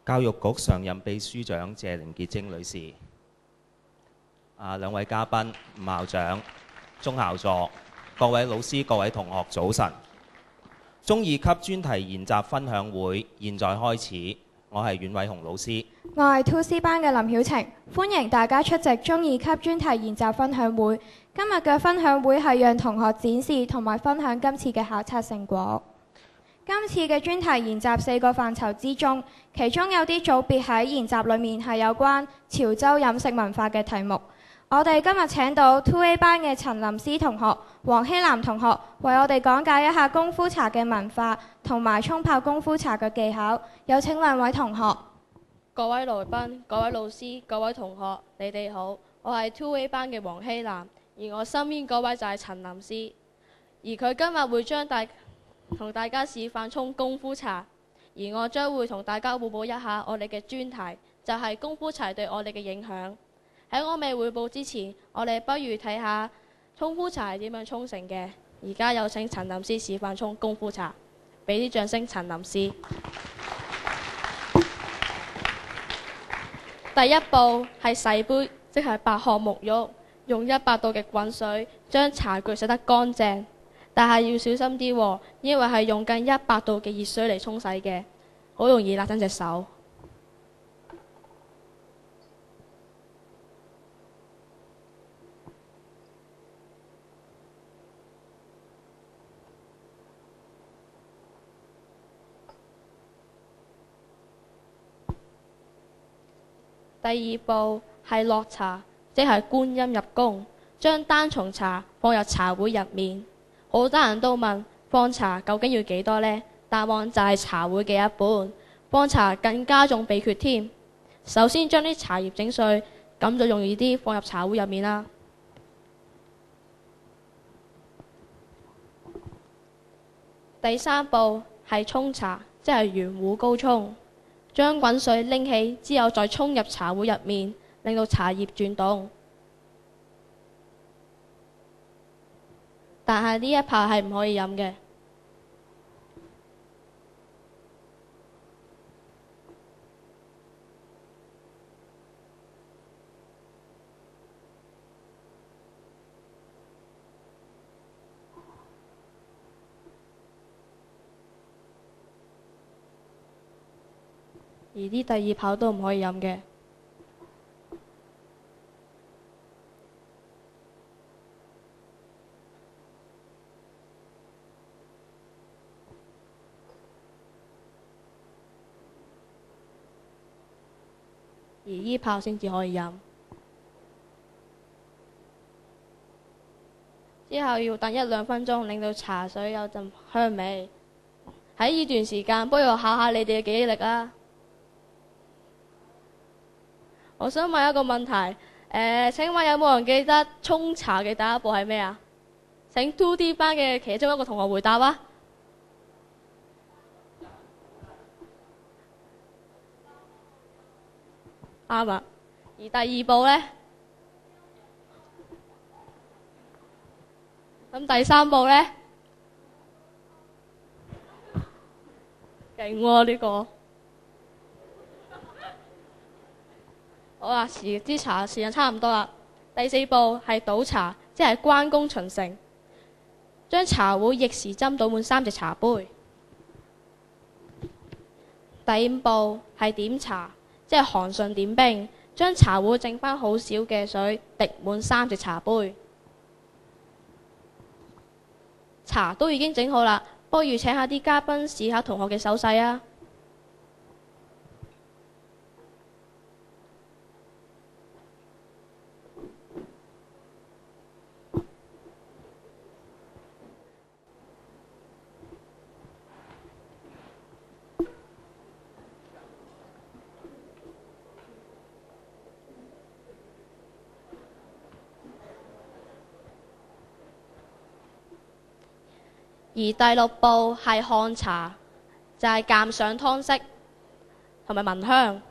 教育局常任秘書長謝玲潔貞女士，兩位嘉賓、吳校長、鍾校座、各位老師、各位同學，早晨！中二級專題研習分享會現在開始，我係阮偉雄老師，我係 2C 班嘅林曉晴，歡迎大家出席中二級專題研習分享會。今日嘅分享會係讓同學展示同埋分享今次嘅考察成果。今次嘅專題研習4個範疇之中，其中有啲組別喺研習裏面係有關潮州飲食文化嘅題目。我哋今日請到 2A 班嘅陳林思同學、黃希南同學為我哋講解一下功夫茶嘅文化同埋沖泡功夫茶嘅技巧。有請兩位同學。各位來賓、各位老師、各位同學，你哋好，我係 2A 班嘅黃希南，而我身邊嗰位就係陳林思，而佢今日會將同大家示範沖功夫茶，而我將會同大家匯報一下我哋嘅專題，就係功夫茶對我哋嘅影響。喺我未匯報之前，我哋不如睇下功夫茶係點樣沖成嘅。而家有請陳林思示範沖功夫茶，俾啲掌聲陳林思。第一步係洗杯，即係白鶴沐浴，用100度嘅滾水將茶具洗得乾淨。但係要小心啲喎，因為係用緊100度嘅熱水嚟沖洗嘅，好容易辣親隻手。第二步係落茶，即係觀音入宮，將單叢茶放入茶會入面。好多人都問放茶究竟要幾多呢？答案就係茶會嘅一半。放茶更加重秘訣添。首先將啲茶葉整碎，咁就容易啲放入茶會入面啦。第三步係沖茶，即係圓壺高沖。將滾水拎起之後再沖入茶會入面，令到茶葉轉動。但係呢一泡係唔可以飲嘅。而啲第二泡都唔可以飲嘅。而呢泡先至可以飲。之後要等1-2分鐘，令到茶水有陣香味。喺呢段時間，不如我考下你哋嘅記憶力啊！我想問一個問題，請問有冇人記得沖茶嘅第一步係咩啊？請 2D 班嘅其中一個同學回答啊！啱啊！而第二步呢？咁第三步呢？勁喎呢個！好啦，支茶時間差唔多啦。第四步係倒茶，即係關公巡城，將茶壺逆時針倒滿3隻茶杯。第五步係點茶，即係韓順點冰，將茶壺剩翻好少嘅水滴滿3隻茶杯。茶都已經整好啦，不如請下啲嘉賓試下同學嘅手勢啊！而第6步係看茶，就係鑑賞湯色同埋聞香，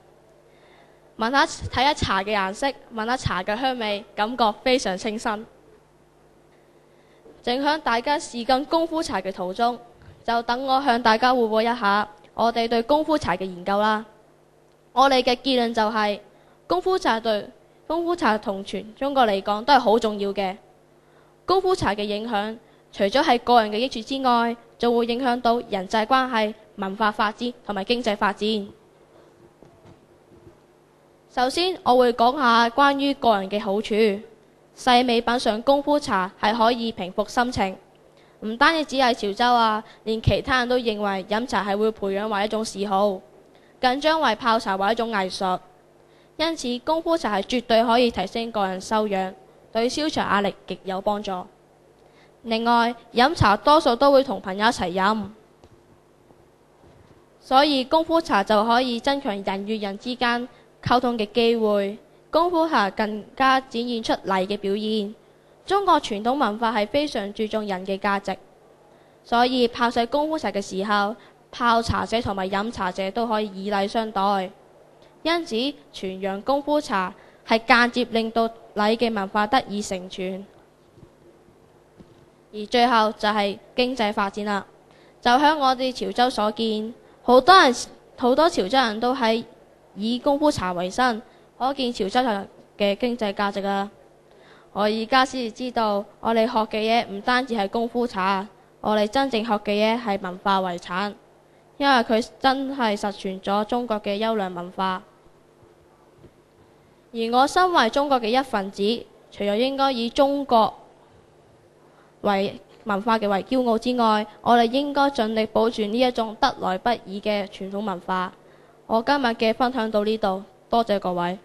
睇下茶嘅顏色，聞下茶嘅香味，感覺非常清新。正響大家試緊功夫茶嘅途中，就等我向大家匯報一下我哋對功夫茶嘅研究啦。我哋嘅結論就係、功夫茶同全中國嚟講都係好重要嘅。功夫茶嘅影響，除咗係個人嘅益處之外，仲會影響到人際關係、文化發展同埋經濟發展。首先，我會講下關於個人嘅好處。細味品嚐功夫茶係可以平復心情，唔單止只係潮州啊，連其他人都認為飲茶係會培養為一種嗜好，更將為泡茶為一種藝術。因此，功夫茶係絕對可以提升個人修養，對消除壓力極有幫助。另外，飲茶多數都會同朋友一齊飲，所以功夫茶就可以增強人與人之間溝通嘅機會。功夫茶更加展現出禮嘅表現。中國傳統文化係非常注重人嘅價值，所以泡製功夫茶嘅時候，泡茶者同埋飲茶者都可以以禮相待。因此，傳揚功夫茶係間接令到禮嘅文化得以承傳。而最後就係經濟發展啦。就響我哋潮州所見，好多潮州人都係以功夫茶為生，可見潮州茶嘅經濟價值啊！我而家先至知道，我哋學嘅嘢唔單止係功夫茶，我哋真正學嘅嘢係文化遺產，因為佢真係實傳咗中國嘅優良文化。而我身為中國嘅一份子，除咗應該以中國為文化嘅為驕傲之外，我哋應該盡力保存呢一種得來不易嘅傳統文化。我今日嘅分享到呢度，多謝各位。